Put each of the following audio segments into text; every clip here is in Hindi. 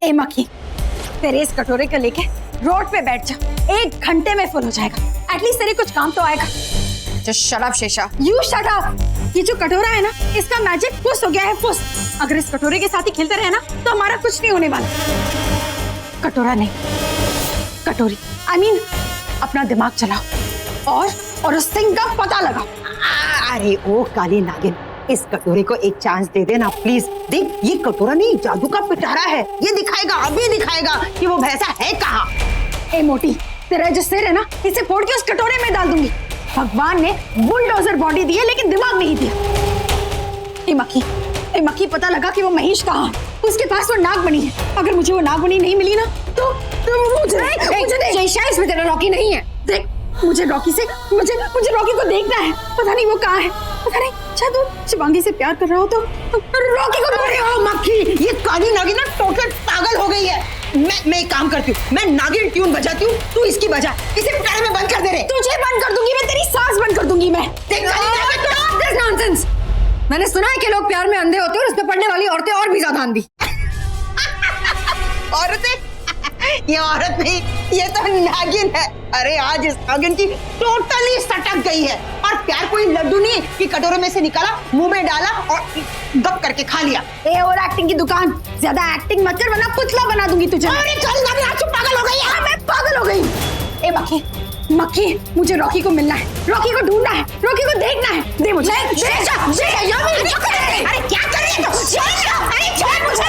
ए मक्खी, तेरे इस कटोरे को लेके रोड पे बैठ जा, 1 घंटे में फुल हो जाएगा। एटलीस्ट तेरे कुछ काम तो आएगा। Just shut up, Shesha. You shut up। ये जो कटोरा है ना, इसका मैजिक फुस हो गया है, फुस। अगर इस कटोरे के साथ ही खेलते रहे ना, तो हमारा कुछ नहीं होने वाला। कटोरा नहीं, कटोरी। I mean, अपना दिमाग चलाओ और उस थिंग का पता लगाओ। अरे ओ काली नागिन, इस कटोरे को एक चांस दे देना प्लीज। देख, ये कटोरा नहीं, जादू का पिटारा है। ये दिखाएगा, अभी दिखाएगा कि वो भैंसा है कहाँ। ए मोटी, तेरा जो सिर है ना, इसे फोड़ के उस कटोरे में डाल दूंगी। भगवान ने बुलडोजर बॉडी दी है, लेकिन दिमाग नहीं दिया। ए मक्खी, पता लगा कि वो महेश कहाँ है। उसके पास वो नागमणि है। अगर मुझे वो नागमणि नहीं मिली ना, तो मुझे शेषा, इसमें तेरा रॉकी नहीं है। देख, मुझे रॉकी को देखना है। पता नहीं वो कहाँ है। पता नहीं, शायद वो शिवांगी से प्यार कर रहा हो तो रॉकी को ढूंढ रहा हो। मक्खी, ये काली नागिन ना टोटल पागल हो गई है। मैं एक काम करती हूँ, मैं नागिन ट्यून बजाती हूँ, तू इसकी बजा। इसे पिटारे में बंद कर दे रे। तुझे बंद कर दूंगी मैं, तेरी सांस बंद कर दूंगी मैं। नॉनसेंस। मैंने सुना है कि लोग प्यार में अंधे होते हैं और उसमें पढ़ने वाली औरतें और भी ज्यादा अंधी। औरतें? ये औरत नहीं, ये तो नागिन है। अरे आज इस नागिन की टोटली सटक गई है। और प्यार कोई लड्डू नहीं कि कटोरे में से निकाला, मुंह में डाला और गप करके खा लिया। ए और एक्टिंग की दुकान, ज्यादा एक्टिंग मत कर वरना पुतला बना दूंगी तुझे। अरे चल नागिन, आज तू पागल हो गई है। मैं पागल हो गई। ए मक्खी, मुझे रॉकी को मिलना है, रॉकी को ढूंढना है, रॉकी को देखना है। दे मुझे। अरे क्या कर रही है तू? अरे छोड़ मुझे।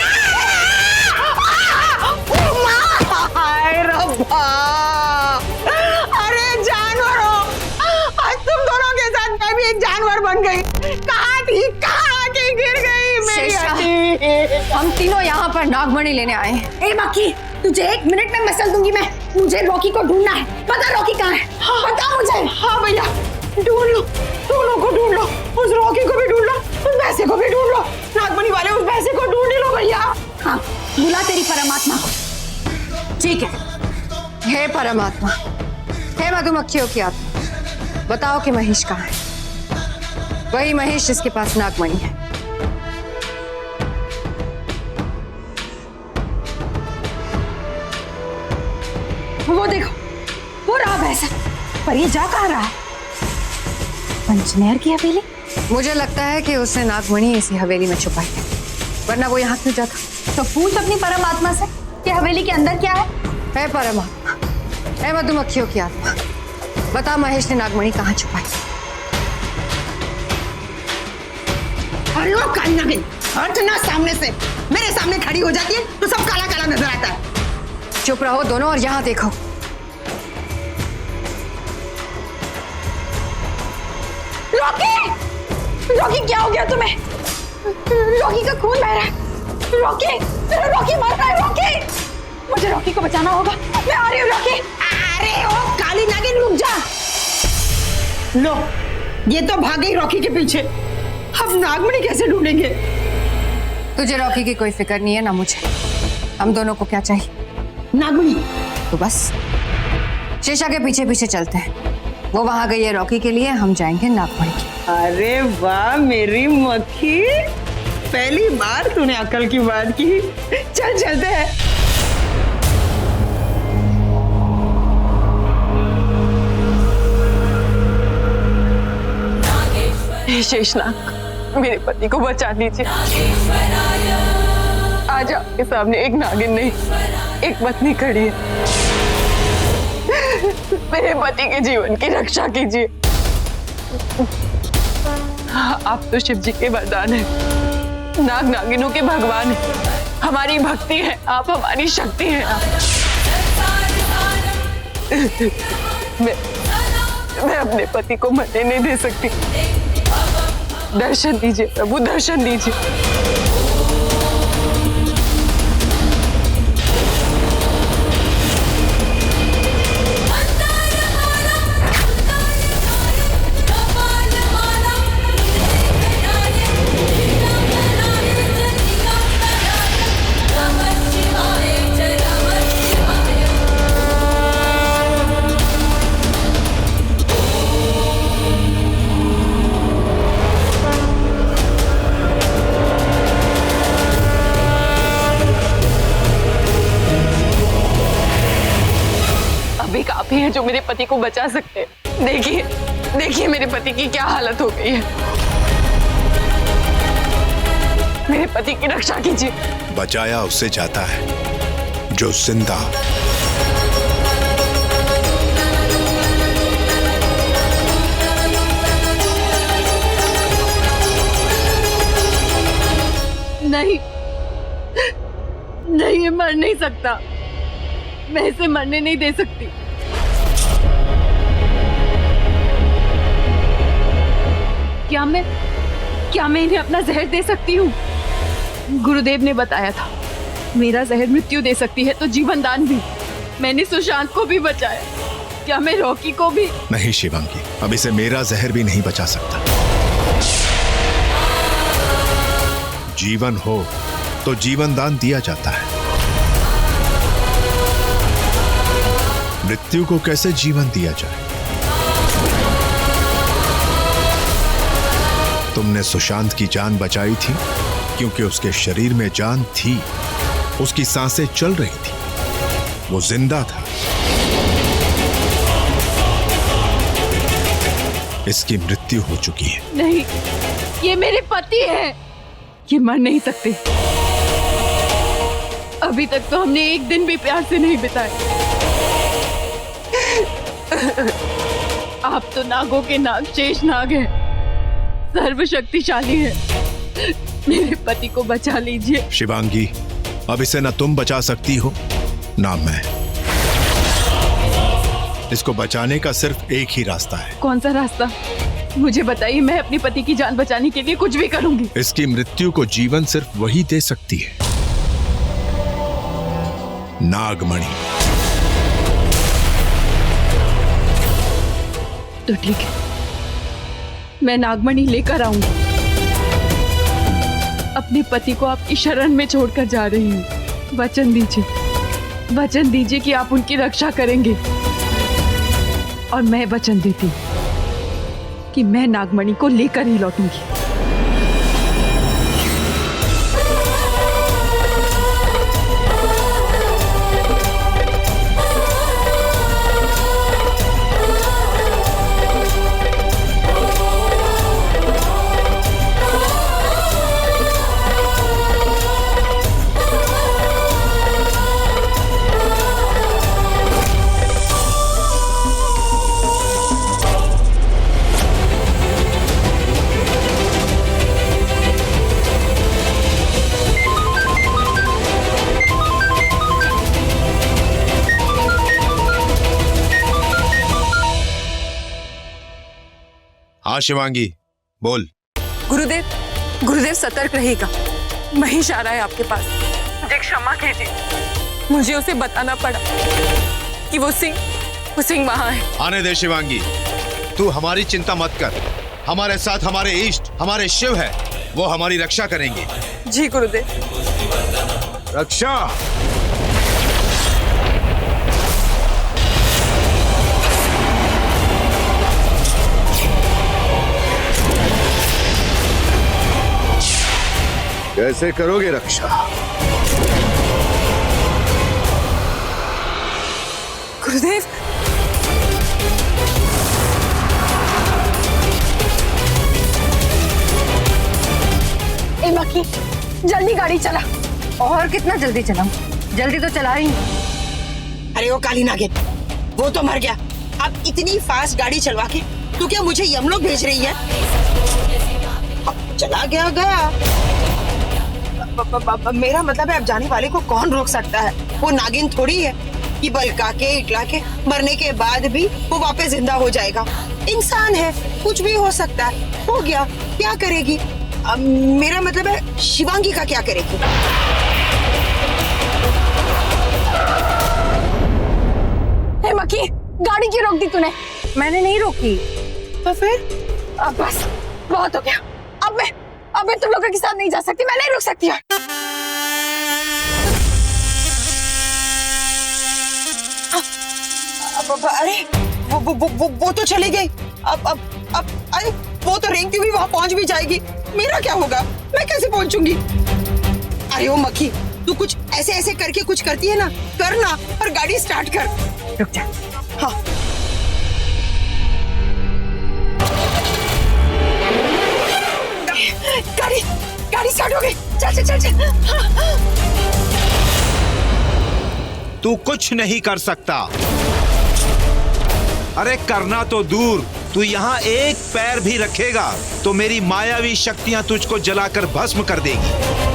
अरे जानवरों, आज तुम दोनों के साथ मैं भी एक जानवर बन गई। कहाँ थी, कहाँ आके गिर गई मेरी हड्डी। हम तीनों यहाँ पर नागमणि लेने आए हैं। ए मक्खी, तुझे 1 मिनट में मसल दूंगी मैं। मुझे रॉकी को ढूंढना है। पता रॉकी कहाँ है? बता मुझे। हाँ भैया, ढूंढ लो, दोनों को ढूंढ लो। उस रॉकी को भी ढूंढ लो, उस भैंसे को भी ढूंढ लो। नागमणि वाले उस भैंसे को ढूंढ लो भैया। हाँ, बुला तेरी परमात्मा को। ठीक है। हे परमात्मा, हे मधुमक्खियों की आत्मा, बताओ कि महेश कहाँ है। वही महेश जिसके पास नागमणि है। वो देखो, वो रहा भैंसा। पर ये जा कहाँ रहा है? पंचनैर की हवेली? मुझे लगता है कि उसने नागमणि इसी हवेली में छुपाई है, वरना वो यहाँ क्यों जाता। तो पूछ अपनी परमात्मा से कि हवेली के अंदर क्या है। हे परमात्मा, हे मधुमक्खियों की आत्मा, बता महेश ने नागमणि कहाँ छुपाई। अरे वो काली नागिन, हट ना सामने से। मेरे सामने खड़ी हो जाती है तो सब काला काला नजर आता है। चुप रहो दोनों और यहाँ देखो। रॉकी, क्या हो गया तुम्हें? रॉकी का खून बह रहा है। रॉकी मर रहा है। रॉकी, मुझे रॉकी को बचाना होगा। मैं आ रही हूँ रॉकी। अरे ओ काली नागिन, रुक जा। लो, ये तो भाग गई रॉकी के पीछे। अब नागमणि कैसे ढूंढेंगे? तुझे रॉकी की कोई फिक्र नहीं है ना मुझे। हम दोनों को क्या चाहिए? नागमणि। तो बस शेषा के पीछे पीछे चलते हैं। वो वहां गई है रॉकी के लिए, हम जाएंगे नागमणि की। अरे वाह मेरी मक्खी, पहली बार तूने अकल की बात की। चल चलते हैं। शेषनाग, मेरे पति को बचा लीजिए। आज आपके सामने एक नागिन नहीं, एक पत्नी खड़ी है। मेरे पति के जीवन की रक्षा कीजिए। आप तो शिव जी के वरदान हैं, नाग नागिनों के भगवान हैं। हमारी भक्ति है, आप हमारी शक्ति हैं। मैं अपने पति को मरने नहीं दे सकती। दर्शन दीजिए प्रभु, दर्शन दीजिए। जो मेरे पति को बचा सकते हैं। देखिए देखिए मेरे पति की क्या हालत हो गई है। मेरे पति की रक्षा कीजिए। बचाया उससे जाता है जो जिंदा। नहीं नहीं, ये मर नहीं सकता। मैं इसे मरने नहीं दे सकती। क्या मैं इन्हें अपना जहर दे सकती हूँ? गुरुदेव ने बताया था मेरा जहर मृत्यु दे सकती है, तो जीवन दान भी। मैंने सुशांत को भी बचाया, क्या मैं रॉकी को भी? नहीं शिवांगी, अब इसे मेरा जहर भी नहीं बचा सकता। जीवन हो तो जीवन दान दिया जाता है, मृत्यु को कैसे जीवन दिया जाए? तुमने सुशांत की जान बचाई थी क्योंकि उसके शरीर में जान थी, उसकी सांसें चल रही थी, वो जिंदा था। इसकी मृत्यु हो चुकी है। नहीं, ये मेरे पति हैं, ये मर नहीं सकते। अभी तक तो हमने एक दिन भी प्यार से नहीं बिताया। आप तो नागों के नाग शेष नाग हैं, सर्वशक्तिशाली हैं। मेरे पति को बचा लीजिए। शिवांगी, अब इसे ना तुम बचा सकती हो ना मैं। इसको बचाने का सिर्फ एक ही रास्ता है। कौन सा रास्ता? मुझे बताइए, मैं अपने पति की जान बचाने के लिए कुछ भी करूंगी। इसकी मृत्यु को जीवन सिर्फ वही दे सकती है, नागमणि। तो ठीक है, मैं नागमणि लेकर आऊंगी। अपने पति को आपकी शरण में छोड़कर जा रही हूँ। वचन दीजिए कि आप उनकी रक्षा करेंगे। और मैं वचन देती हूँ कि मैं नागमणि को लेकर ही लौटूंगी। हाँ शिवांगी, बोल। गुरुदेव सतर्क रहिएगा। महेश आ रहा है आपके पास। मुझे क्षमा कीजिए, मुझे उसे बताना पड़ा कि वो सिंह वहां है। आने दे शिवांगी, तू हमारी चिंता मत कर। हमारे साथ हमारे इष्ट, हमारे शिव है, वो हमारी रक्षा करेंगे। जी गुरुदेव। रक्षा। कैसे करोगे रक्षा? गुरुदेव, ए मक्खी, जल्दी गाड़ी चला। और कितना जल्दी चलाऊं? जल्दी तो चला रही हूं। अरे वो काली नागिन, वो तो मर गया। अब इतनी फास्ट गाड़ी चलवा के तू क्या मुझे यमलोक भेज रही है? अब चला गया गया। मेरा मतलब है, अब जाने वाले को कौन रोक सकता है? वो नागिन थोड़ी है कि बलका के इटला के मरने के बाद भी वो वापस जिंदा हो जाएगा। इंसान है, कुछ भी हो सकता है। हो गया, क्या करेगी? मेरा मतलब है, शिवांगी का क्या करेगी? ए मक्खी, गाड़ी क्यों रोक दी तूने? मैंने नहीं रोकी। तो फिर? अब बस बहुत हो गया। अब मैं तुम लोगों के साथ नहीं जा सकती, मैं नहीं रुक सकती। अरे वो तो चली गई। अब अरे वो तो रेंगती हुई वहां पहुंच भी जाएगी। मेरा क्या होगा? मैं कैसे पहुंचूंगी? अरे वो मक्खी, तू कुछ ऐसे करके कुछ करती है ना, करना और गाड़ी स्टार्ट कर। रुक जा। हाँ स्टार्ट हो गई। चल चल चल चल। तू कुछ नहीं कर सकता। अरे करना तो दूर, तू यहाँ एक पैर भी रखेगा तो मेरी मायावी शक्तियां तुझको जलाकर भस्म कर देगी।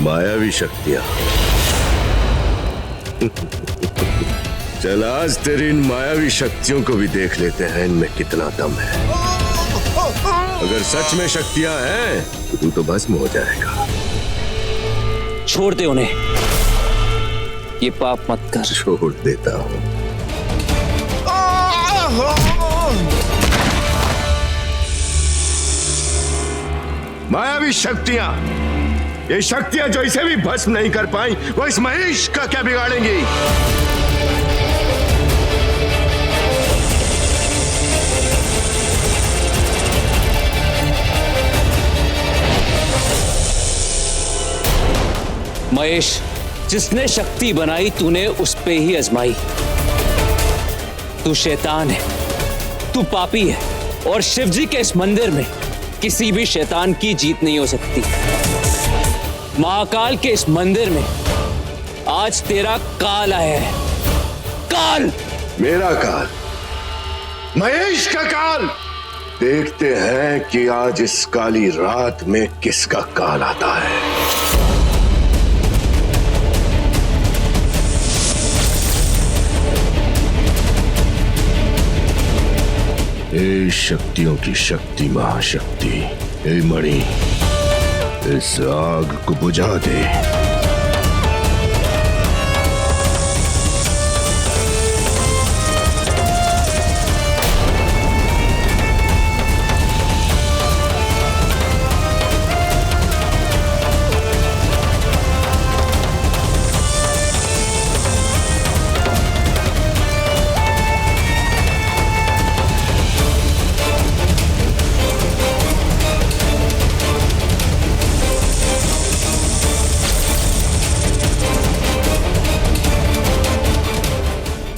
मायावी शक्तियां। चल आज तेरी इन मायावी शक्तियों को भी देख लेते हैं, इनमें कितना दम है। अगर सच में शक्तियां हैं तो तू तो भस्म हो जाएगा। छोड़ दे उन्हें, ये पाप मत कर। छोड़ देता हूं। मायावी शक्तियां, ये शक्तियां जो इसे भी भस्म नहीं कर पाई, वो इस महेश का क्या बिगाड़ेंगी? महेश, जिसने शक्ति बनाई तूने उस पे ही आजमाई। तू शैतान है, तू पापी है, और शिवजी के इस मंदिर में किसी भी शैतान की जीत नहीं हो सकती। महाकाल के इस मंदिर में आज तेरा काल आया है। काल, मेरा काल, महेश का काल। देखते हैं कि आज इस काली रात में किसका काल आता है। ए शक्तियों की शक्ति महाशक्ति, ए मणि, इस आग को बुझा दे।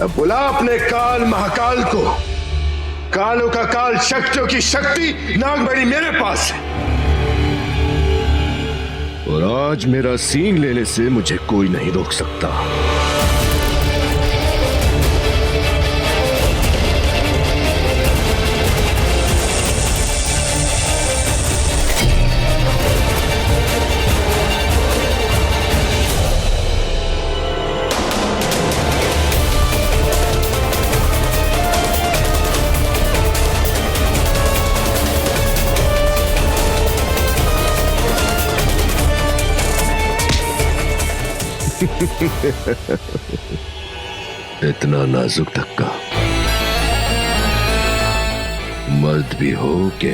अब बुला अपने काल महाकाल को। कालों का काल, शक्तियों की शक्ति, नागमणि मेरे पास है, और आज मेरा सीन लेने से मुझे कोई नहीं रोक सकता। इतना नाजुक धक्का मर्द भी हो के?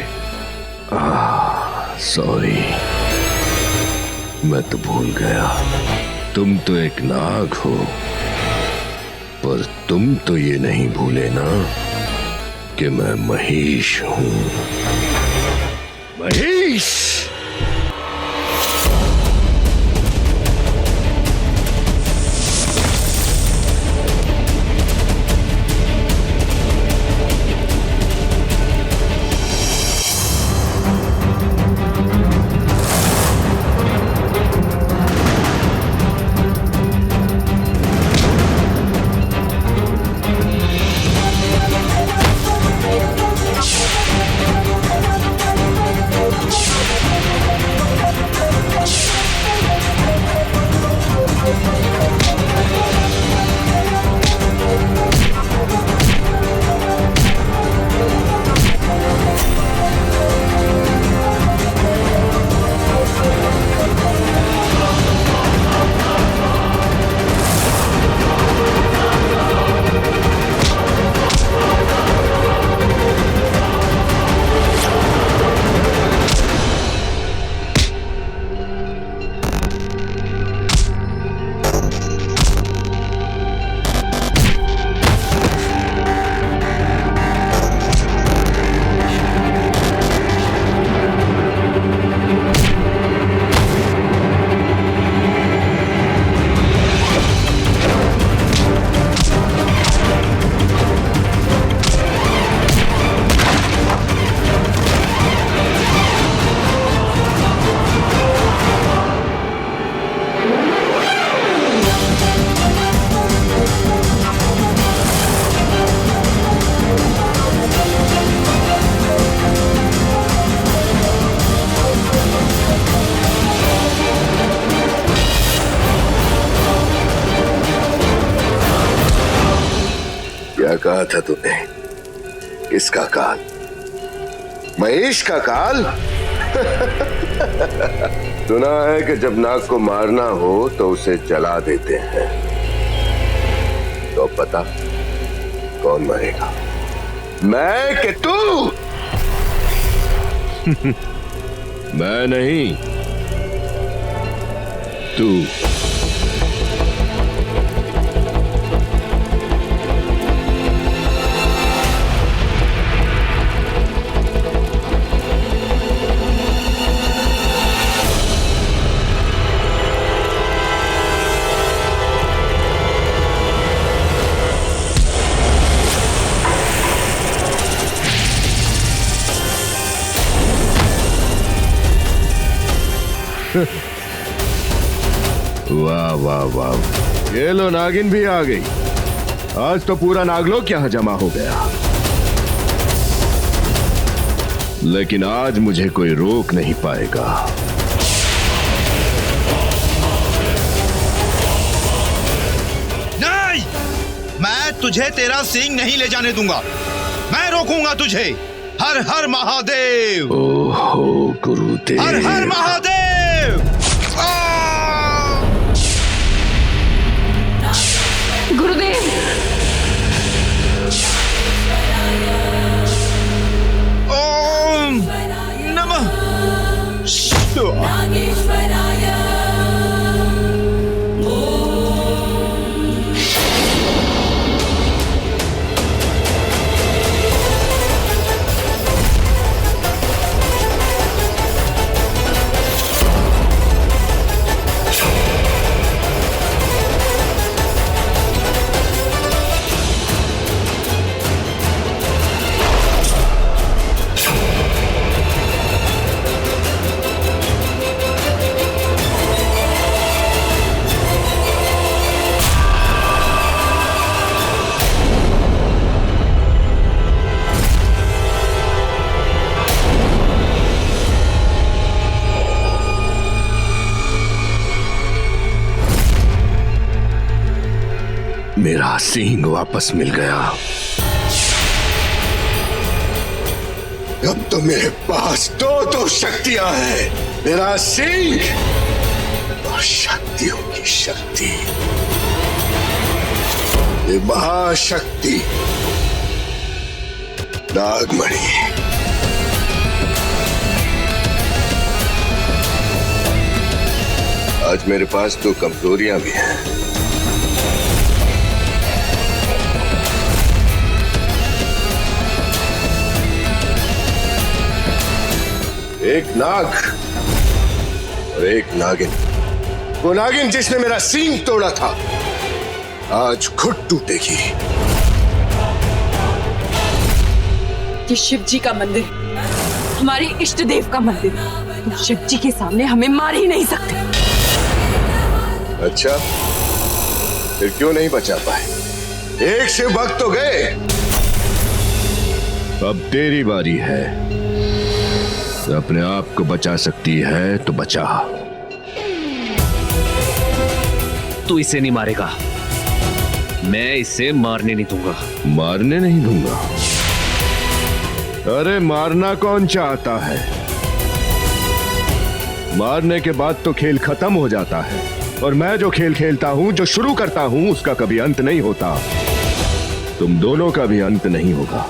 सॉरी, मैं तो भूल गया, तुम तो एक नाग हो, पर तुम तो ये नहीं भूले ना कि मैं महेश हूं। महेश! कहा था तूने? किसका काल? महेश का काल? सुना है कि जब नाग को मारना हो तो उसे जला देते हैं। तो पता कौन मरेगा, मैं कि तू? मैं नहीं, तू। वाह वाह वाह, ये लो नागिन भी आ गई। आज तो पूरा नागलोक यहां जमा हो गया। लेकिन आज मुझे कोई रोक नहीं पाएगा। नहीं, मैं तुझे तेरा सींग नहीं ले जाने दूंगा। मैं रोकूंगा तुझे। हर हर महादेव। ओहो गुरुदेव। हर हर महादेव। गुरुदेव, ओम नमः शिवाय। मेरा सींग वापस मिल गया। अब तो मेरे पास दो शक्तियां हैं, मेरा सींग और शक्तियों की शक्ति। ये महाशक्ति नागमणि। आज मेरे पास तो कमजोरियां भी हैं। एक नाग और एक नागिन। वो नागिन जिसने मेरा सींग तोड़ा था आज खुद टूटेगी। ये शिव जी का मंदिर, हमारे इष्ट देव का मंदिर। तुम शिव जी के सामने हमें मार ही नहीं सकते। अच्छा, फिर क्यों नहीं बचा पाए? एक शिव भक्त तो गए, अब तेरी बारी है। अपने आप को बचा सकती है तो बचा। तू इसे नहीं मारेगा, मैं इसे मारने नहीं दूंगा। मारने नहीं दूंगा? अरे मारना कौन चाहता है? मारने के बाद तो खेल खत्म हो जाता है। और मैं जो खेल खेलता हूं, जो शुरू करता हूं, उसका कभी अंत नहीं होता। तुम दोनों का भी अंत नहीं होगा।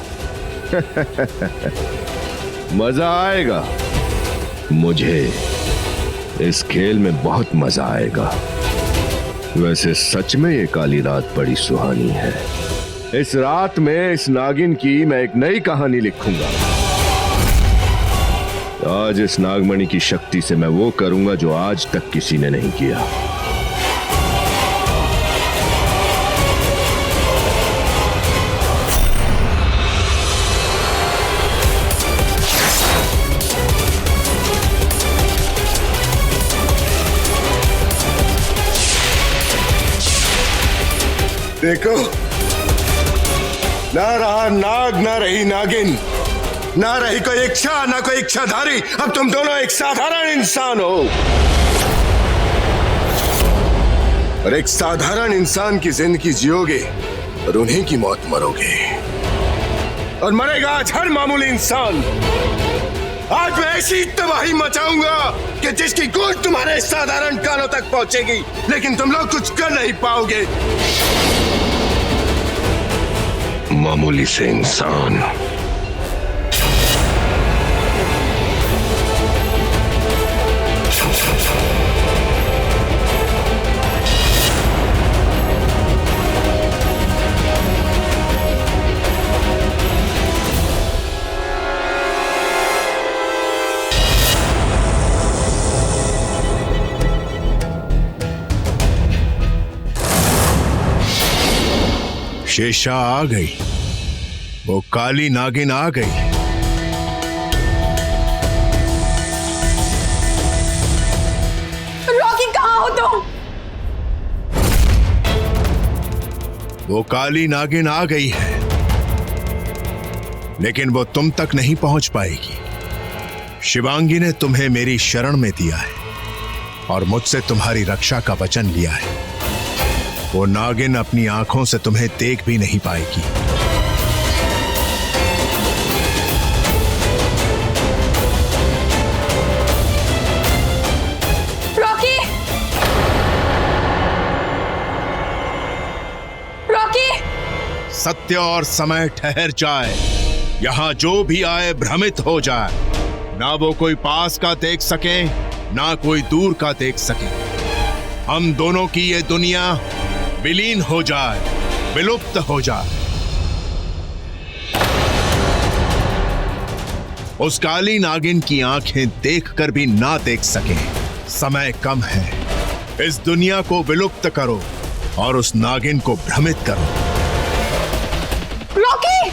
मजा आएगा। मुझे इस खेल में बहुत मजा आएगा। वैसे सच में ये काली रात बड़ी सुहानी है। इस रात में इस नागिन की मैं एक नई कहानी लिखूंगा। आज इस नागमणि की शक्ति से मैं वो करूंगा जो आज तक किसी ने नहीं किया। देखो, ना रहा नाग, ना रही नागिन, ना रही कोई इच्छा, ना कोई इच्छाधारी। अब तुम दोनों एक साधारण इंसान हो। और एक साधारण इंसान की जिंदगी जियोगे और उन्हीं की मौत मरोगे। और मरेगा आज हर मामूली इंसान। आज मैं ऐसी तबाही मचाऊंगा कि जिसकी गूंज तुम्हारे साधारण कानों तक पहुंचेगी, लेकिन तुम लोग कुछ कर नहीं पाओगे। मामूली से इंसान। शेषा आ गई, वो काली नागिन आ गई। रॉकी कहाँ हो तुम? वो काली नागिन आ गई है, लेकिन वो तुम तक नहीं पहुंच पाएगी। शिवांगी ने तुम्हें मेरी शरण में दिया है और मुझसे तुम्हारी रक्षा का वचन लिया है। वो नागिन अपनी आंखों से तुम्हें देख भी नहीं पाएगी। रॉकी! रॉकी! सत्य और समय ठहर जाए, यहां जो भी आए भ्रमित हो जाए। ना वो कोई पास का देख सके, ना कोई दूर का देख सके। हम दोनों की ये दुनिया विलीन हो जाए, विलुप्त हो जाए। उस काली नागिन की आंखें देखकर भी ना देख सके। समय कम है, इस दुनिया को विलुप्त करो और उस नागिन को भ्रमित करो। रॉकी!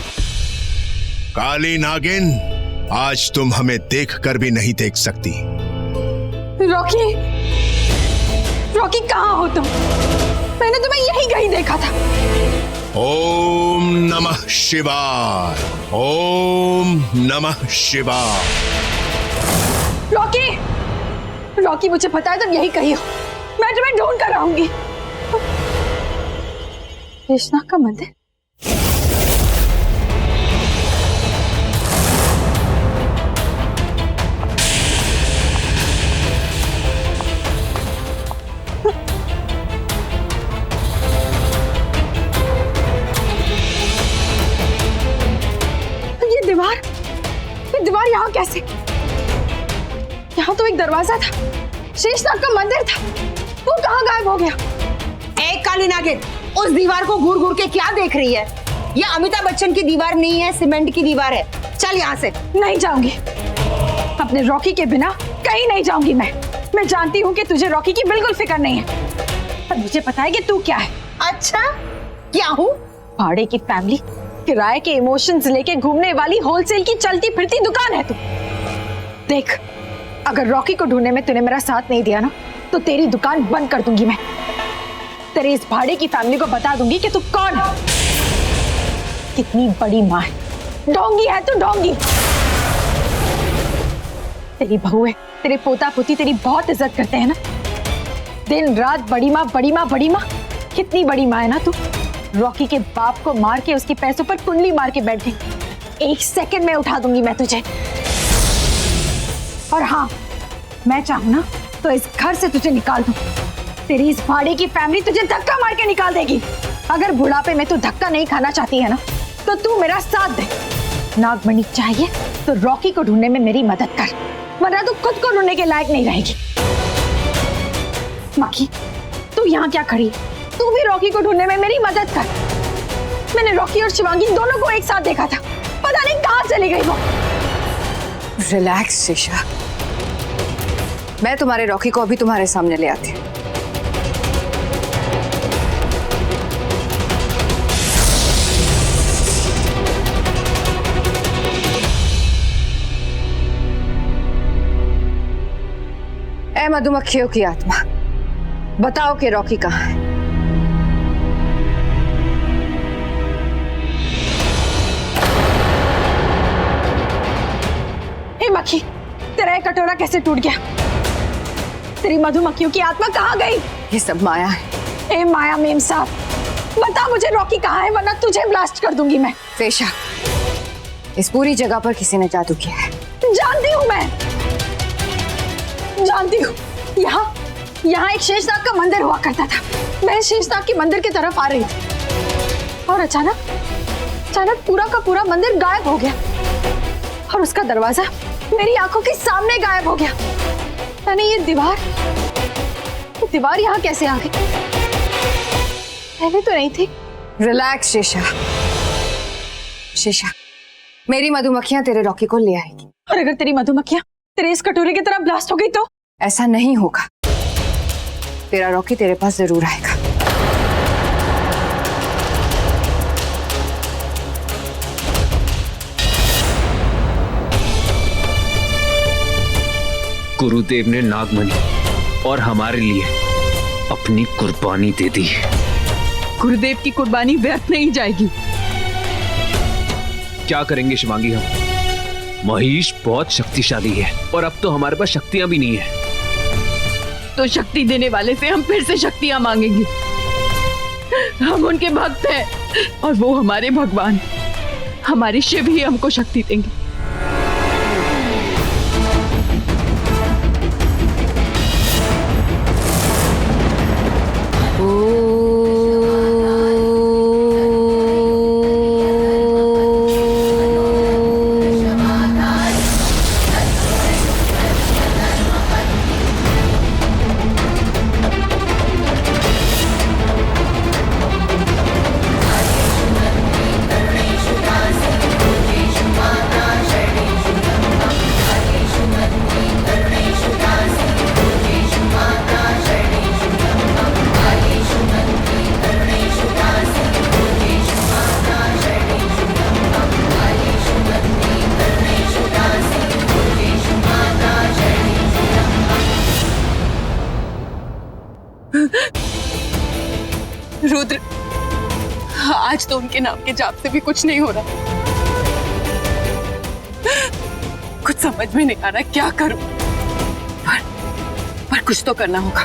काली नागिन, आज तुम हमें देखकर भी नहीं देख सकती। रॉकी! रॉकी कहाँ हो तुम? मैंने तुम्हें यहीं कहीं देखा था। ओम नमः शिवाय, ओम नमः शिवाय। रॉकी! रॉकी, मुझे पता है तुम यहीं कहीं हो। मैं तुम्हें ढूंढ कर आऊंगी। शेषनाग का मंदिर? ये दीवार यहाँ कैसे? यहाँ तो एक दरवाजा था, शेषनाग का मंदिर था। वो कहाँ गायब हो गया? एक काली नागिन, उस दीवार को घूर घूर के क्या देख रही है? ये अमिताभ बच्चन की दीवार नहीं है, सीमेंट की दीवार है। चल यहाँ से। नहीं जाऊंगी, अपने रॉकी के बिना कहीं नहीं जाऊंगी। मैं जानती हूँ कि तुझे रॉकी की बिल्कुल फिक्र नहीं है, पर मुझे पता है कि तू क्या है। अच्छा, क्या हूँ? भाड़े की फैमिली, किराए के इमोशंस लेके घूमने वाली होलसेल की चलती फिरती दुकान है तू। देख, अगर रॉकी को ढूंढने में तूने मेरा साथ नहीं दिया ना, तो तेरी दुकान बंद कर दूंगी मैं। तेरे इस भाड़े की फैमिली को बता दूंगी कि तू कौन है, कितनी बड़ी माँ है। ढोंगी है तू, ढोंगी। तेरी बहू है, तेरे पोता पोती तेरी बहुत इज्जत करते हैं ना। दिन रात बड़ी माँ, बड़ी माँ, बड़ी माँ। कितनी बड़ी माँ है ना तू। रॉकी के बाप को मार के उसके पैसों पर कुंडली मार के बैठ गई। 1 सेकंड में उठा दूंगी मैं तुझे। और हाँ, मैं चाहूं ना तो इस घर से तुझे निकाल दूं। तेरी इस भाड़े की फैमिली तुझे धक्का मार के निकाल देगी। अगर बुढ़ापे में तू धक्का नहीं खाना चाहती है ना, तो तू मेरा साथ दे। नागमणि चाहिए तो रॉकी को ढूंढने में मेरी मदद कर, वरना तू खुद को ढूंढने के लायक नहीं रहेगी। मक्खी, तू यहाँ क्या खड़ी? तू भी रॉकी को ढूंढने में मेरी मदद कर। मैंने रॉकी और शिवांगी दोनों को एक साथ देखा था, पता नहीं कहाँ चली गई वो। रिलैक्स शेषा, मैं तुम्हारे रॉकी को अभी तुम्हारे सामने ले आती हूँ। ऐ मधुमक्खियों की आत्मा, बताओ कि रॉकी कहाँ है? हे मक्खी, तेरा एक कटोरा कैसे टूट गया? तेरी मधुमक्खियों की आत्मा कहाँ गई? ये सब माया है। हे माया मेम साहब, बता मुझे रॉकी कहाँ है, वरना तुझे ब्लास्ट कर दूंगी मैं। पेशा, इस पूरी जगह पर किसी ने जादू किया है। जानती हूँ मैं, जानती हूँ। यहाँ एक शेषनाग का मंदिर हुआ करता था। मैं शेषनाग के मंदिर की तरफ आ रही थी और अचानक पूरा का पूरा मंदिर गायब हो गया और उसका दरवाजा मेरी आंखों के सामने गायब हो गया। यानी ये दीवार यहाँ कैसे आ गई? पहले तो नहीं थी। रिलैक्स शीशा, मेरी मधुमक्खियां तेरे रॉकी को ले आएगी। और अगर तेरी मधुमक्खियां तेरे इस कटोरे की तरह ब्लास्ट हो गई तो? ऐसा नहीं होगा, तेरा रॉकी तेरे पास जरूर आएगा। गुरुदेव ने नागमणि और हमारे लिए अपनी कुर्बानी दे दी। गुरुदेव की कुर्बानी व्यर्थ नहीं जाएगी। क्या करेंगे शिवांगी हम? महेश बहुत शक्तिशाली है और अब तो हमारे पास शक्तियां भी नहीं है। तो शक्ति देने वाले से हम फिर से शक्तियां मांगेंगे। हम उनके भक्त हैं और वो हमारे भगवान, हमारे शिव ही हमको शक्ति देंगे। रुद्र, आज तो उनके नाम के जाप से भी कुछ नहीं हो रहा। कुछ समझ में नहीं आ रहा क्या करूं, पर कुछ तो करना होगा।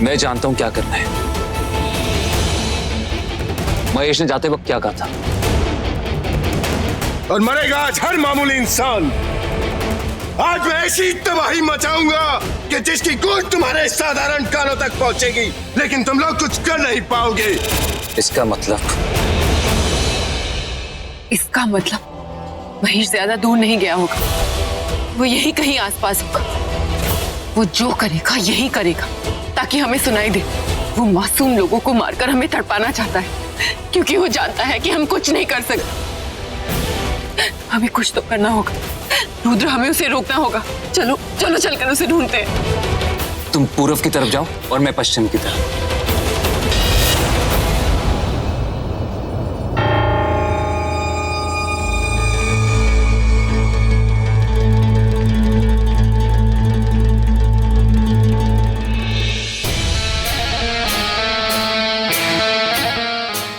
मैं जानता हूं क्या करना है। महेश ने जाते वक्त क्या कहा था? और मरेगा आज हर मामूली इंसान। आज मैं ऐसी तबाही मचाऊंगा कि जिसकी गूंज तुम्हारे साधारण कानों तक पहुंचेगी, लेकिन तुम लोग कुछ कर नहीं पाओगे। इसका मतलब महेश ज्यादा दूर नहीं गया होगा। वो यही कहीं आसपास होगा। वो जो करेगा यही करेगा ताकि हमें सुनाई दे। वो मासूम लोगों को मारकर हमें तड़पाना चाहता है, क्योंकि वो जानता है कि हम कुछ नहीं कर सकते। हमें कुछ तो करना होगा रुद्र, हमें उसे रोकना होगा। चलो चलो चलकर उसे ढूंढते हैं। तुम पूर्व की तरफ जाओ और मैं पश्चिम की तरफ।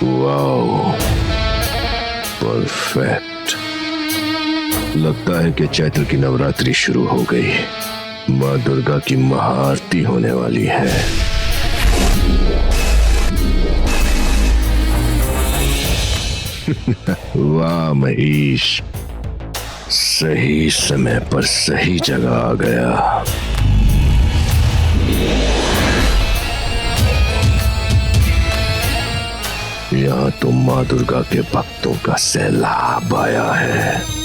Wow, perfect. लगता है कि चैत्र की नवरात्रि शुरू हो गई। माँ दुर्गा की महाआरती होने वाली है। वाह महेश, सही समय पर सही जगह आ गया। यहाँ तो माँ दुर्गा के भक्तों का सैलाब आया है।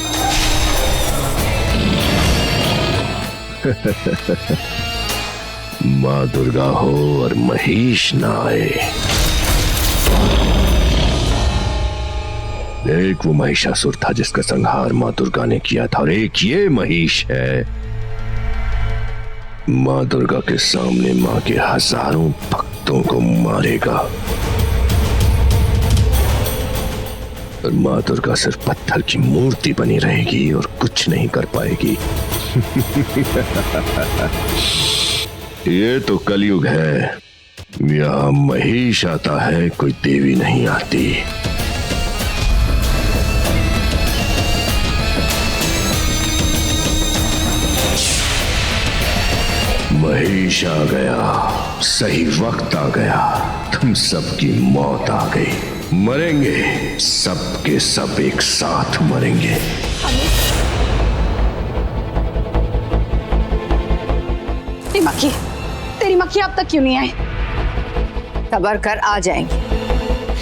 माँ दुर्गा हो और महेश ना आए। एक वो महिषासुर था जिसका संहार माँ दुर्गा ने किया था, और एक ये महेश है। माँ दुर्गा के सामने माँ के हजारों भक्तों को मारेगा, और माँ दुर्गा सिर्फ पत्थर की मूर्ति बनी रहेगी और कुछ नहीं कर पाएगी। ये तो कलयुग है। यहाँ महेश आता है, कोई देवी नहीं आती। महीश आ गया, सही वक्त आ गया, तुम सबकी मौत आ गई। मरेंगे, सब के सब एक साथ मरेंगे। तेरी मक्खी अब तक क्यों नहीं आई? सबर कर, आ जाएंगी।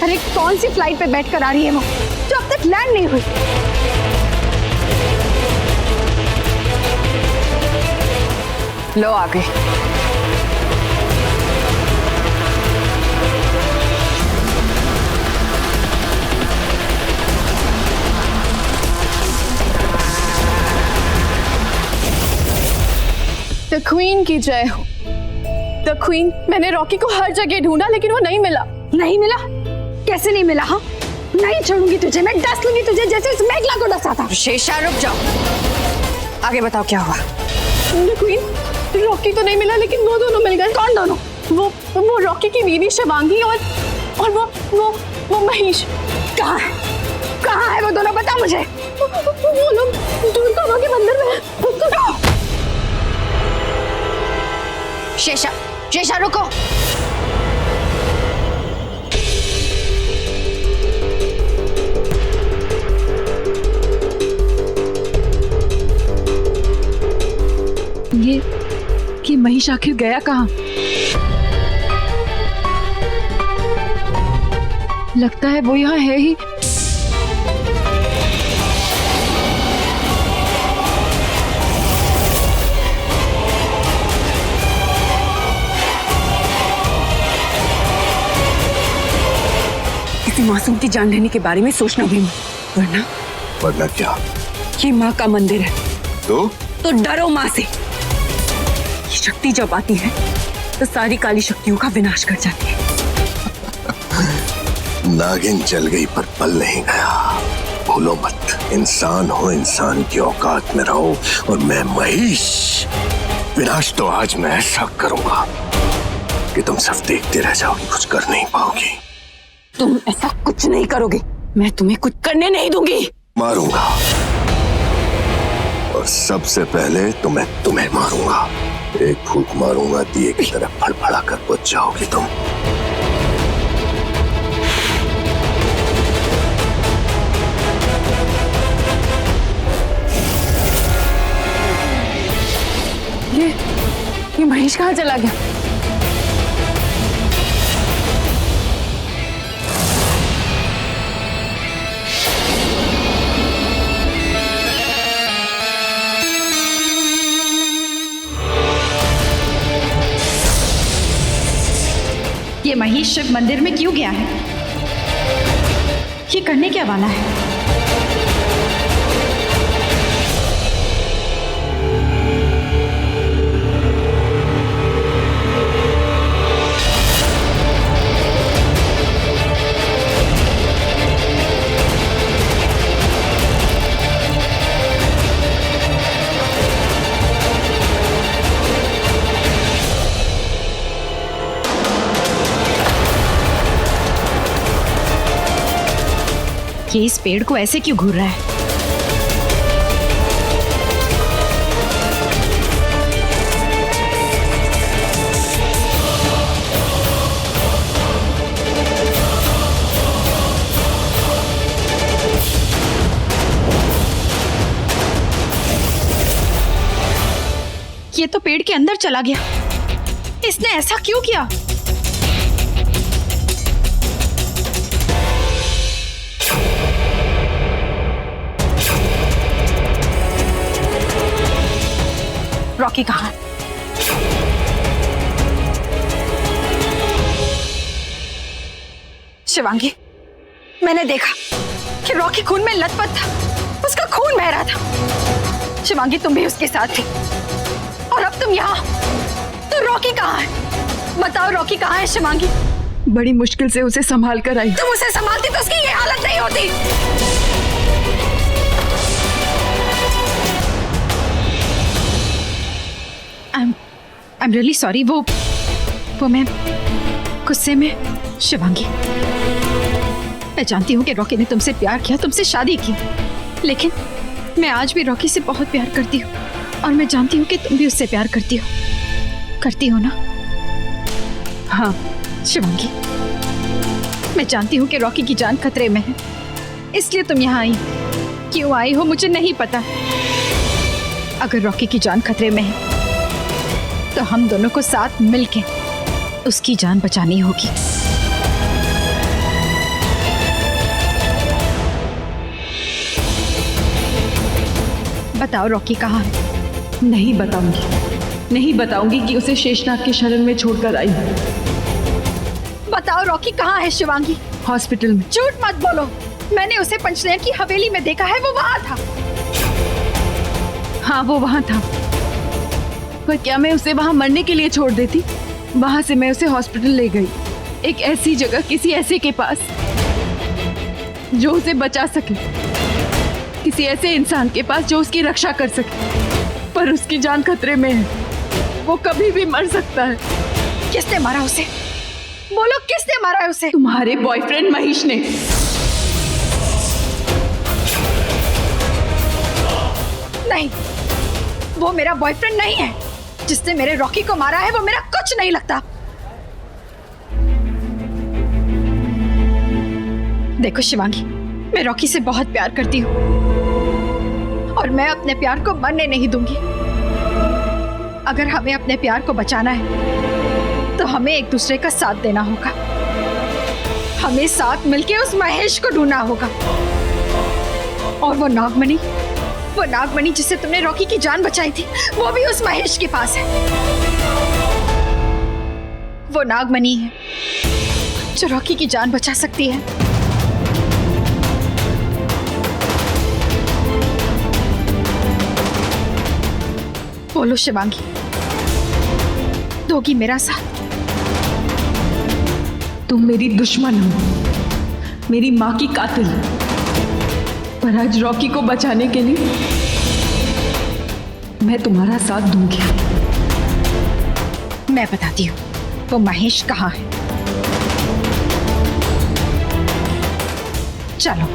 अरे कौन सी फ्लाइट पे बैठकर आ रही है वो जो अब तक लैंड नहीं हुई? लो आ गई। द क्वीन की जय हो। The queen. मैंने रॉकी को हर जगह ढूंढा लेकिन वो नहीं मिला। नहीं मिला? कैसे नहीं मिला? हाँ, नहीं छोड़ूंगी तुझे, मैं डस लूंगी तुझे जैसे उस मेघला को डसा था। शेषा रुक जाओ, आगे बताओ क्या हुआ। द क्वीन, रॉकी तो नहीं मिला लेकिन वो दोनों मिल गए। कौन दोनों? वो रॉकी की बीवी शिवांगी और वो महेश। कहाँ है? कहाँ है वो दोनों? बता मुझे। वो लोग दूरगामा के मंदिर में हैं। शेषा रुको। ये महेश आखिर गया कहाँ? लगता है वो यहाँ है ही। किसी मासूम की जान लेने के बारे में सोचना भी मत, वरना क्या? ये माँ का मंदिर है तो डरो माँ से। ये शक्ति जब आती है तो सारी काली शक्तियों का विनाश कर जाती है। नागिन जल गई पर पल नहीं गया। भूलो मत, इंसान हो, इंसान की औकात में रहो। और मैं महेश, विनाश तो आज मैं ऐसा करूंगा कि तुम सब देखते रह जाओगी, कुछ कर नहीं पाओगी। तुम ऐसा कुछ नहीं करोगे, मैं तुम्हें कुछ करने नहीं दूंगी। मारूंगा, और सबसे पहले तो मैं तुम्हें मारूंगा। एक फूंक मारूंगा, दिए की तरह फड़फड़ा कर बुझ जाओगी तुम। ये महेश कहाँ चला गया? ये महेश शिव मंदिर में क्यों गया है? ये करने क्या वाला है? ये इस पेड़ को ऐसे क्यों घूर रहा है? ये तो पेड़ के अंदर चला गया। इसने ऐसा क्यों किया? रॉकी कहाँ है? शिवांगी, मैंने देखा कि रॉकी खून में लथपथ था, उसका खून बह रहा था। शिवांगी, तुम भी उसके साथ थी और अब तुम यहाँ। तो रॉकी कहाँ है? बताओ, रॉकी कहाँ है शिवांगी? बड़ी मुश्किल से उसे संभाल कर आई। तुम उसे संभालती तो उसकी ये हालत नहीं होती। I'm really sorry। वो मैं गुस्से में। शिवांगी, मैं जानती हूँ कि रॉकी ने तुमसे प्यार किया, तुमसे शादी की, लेकिन मैं आज भी रॉकी से बहुत प्यार करती हूँ और मैं जानती हूँ कि तुम भी उससे प्यार करती हो। करती हो ना? हाँ, शिवांगी, मैं जानती हूँ कि रॉकी की जान खतरे में है, इसलिए तुम यहाँ आई। क्यों आई हो मुझे नहीं पता। अगर रॉकी की जान खतरे में है तो हम दोनों को साथ मिलके उसकी जान बचानी होगी। बताओ रॉकी कहाँ है? नहीं बताऊंगी, नहीं बताऊंगी कि उसे शेषनाग के शरण में छोड़कर आई हूँ। बताओ रॉकी कहाँ है शिवांगी? हॉस्पिटल में। झूठ मत बोलो, मैंने उसे पंचनैन की हवेली में देखा है, वो वहाँ था। हाँ, वो वहाँ था, पर क्या मैं उसे वहाँ मरने के लिए छोड़ देती? वहाँ से मैं उसे हॉस्पिटल ले गई, एक ऐसी जगह, किसी ऐसे के पास जो उसे बचा सके, किसी ऐसे इंसान के पास जो उसकी रक्षा कर सके। पर उसकी जान खतरे में है, वो कभी भी मर सकता है। किसने मारा उसे? बोलो किसने मारा है उसे? तुम्हारे बॉयफ्रेंड महेश ने। नहीं, वो मेरा बॉयफ्रेंड नहीं है। जिसने मेरे रॉकी को मारा है वो मेरा कुछ नहीं लगता। देखो शिवांगी, मैं रॉकी से बहुत प्यार करती हूँ और मैं अपने प्यार को मरने नहीं दूंगी। अगर हमें अपने प्यार को बचाना है तो हमें एक दूसरे का साथ देना होगा। हमें साथ मिलके उस महेश को ढूंढना होगा। और वो नागमणि जिससे तुमने रॉकी की जान बचाई थी, वो भी उस महेश के पास है। वो नागमणि है जो रॉकी की जान बचा सकती है। बोलो शिवांगी, दोगी मेरा साथ? तुम मेरी दुश्मन हो, मेरी माँ की कातिल, पर आज रॉकी को बचाने के लिए मैं तुम्हारा साथ दूंगी। मैं बताती हूँ वो महेश कहाँ है। चलो।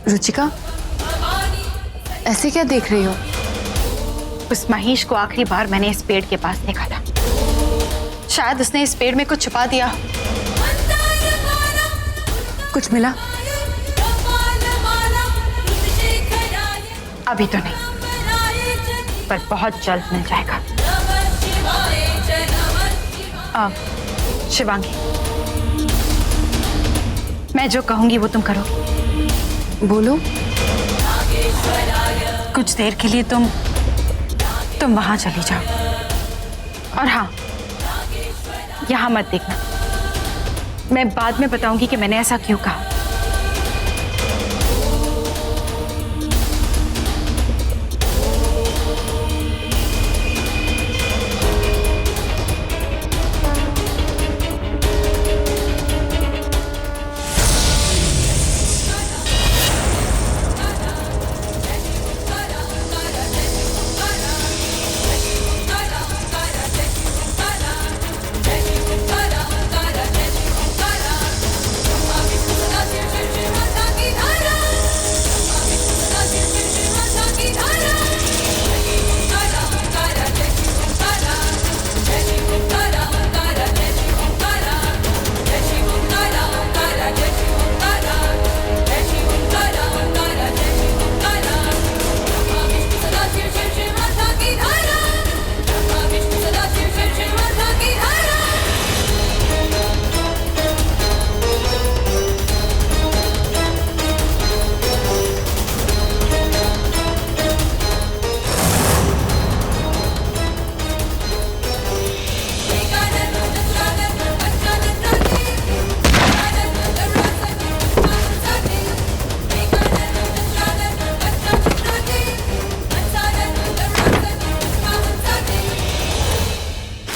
रुचिका, ऐसे क्या देख रही हो? उस महेश को आखिरी बार मैंने इस पेड़ के पास देखा था। शायद उसने इस पेड़ में कुछ छुपा दिया। कुछ मिला? अभी तो नहीं, पर बहुत जल्द मिल जाएगा। शिवांगी, मैं जो कहूंगी वो तुम करो। बोलो। कुछ देर के लिए तुम वहां चली जाओ, और हाँ, यहां मत देखना। मैं बाद में बताऊंगी कि मैंने ऐसा क्यों कहा।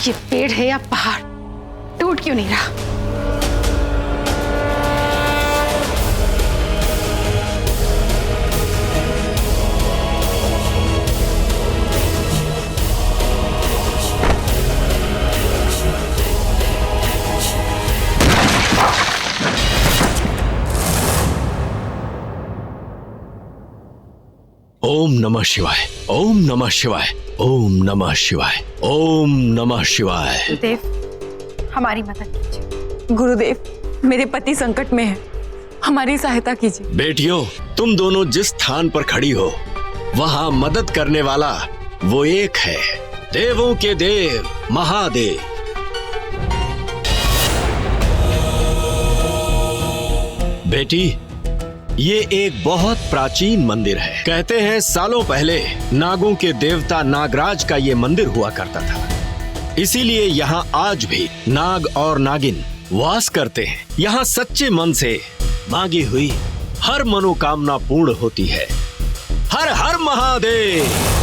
ये पेड़ है या पहाड़, टूट क्यों नहीं रहा? ओम नमः शिवाय, ओम नमः शिवाय, ओम नमः शिवाय, ओम नमः शिवाय। देव, हमारी मदद कीजिए। गुरुदेव, मेरे पति संकट में है, हमारी सहायता कीजिए। बेटियों, तुम दोनों जिस स्थान पर खड़ी हो वहां मदद करने वाला वो एक है, देवों के देव महादेव। बेटी, ये एक बहुत प्राचीन मंदिर है। कहते हैं सालों पहले नागों के देवता नागराज का ये मंदिर हुआ करता था। इसीलिए यहाँ आज भी नाग और नागिन वास करते हैं। यहाँ सच्चे मन से मांगी हुई हर मनोकामना पूर्ण होती है। हर हर महादेव।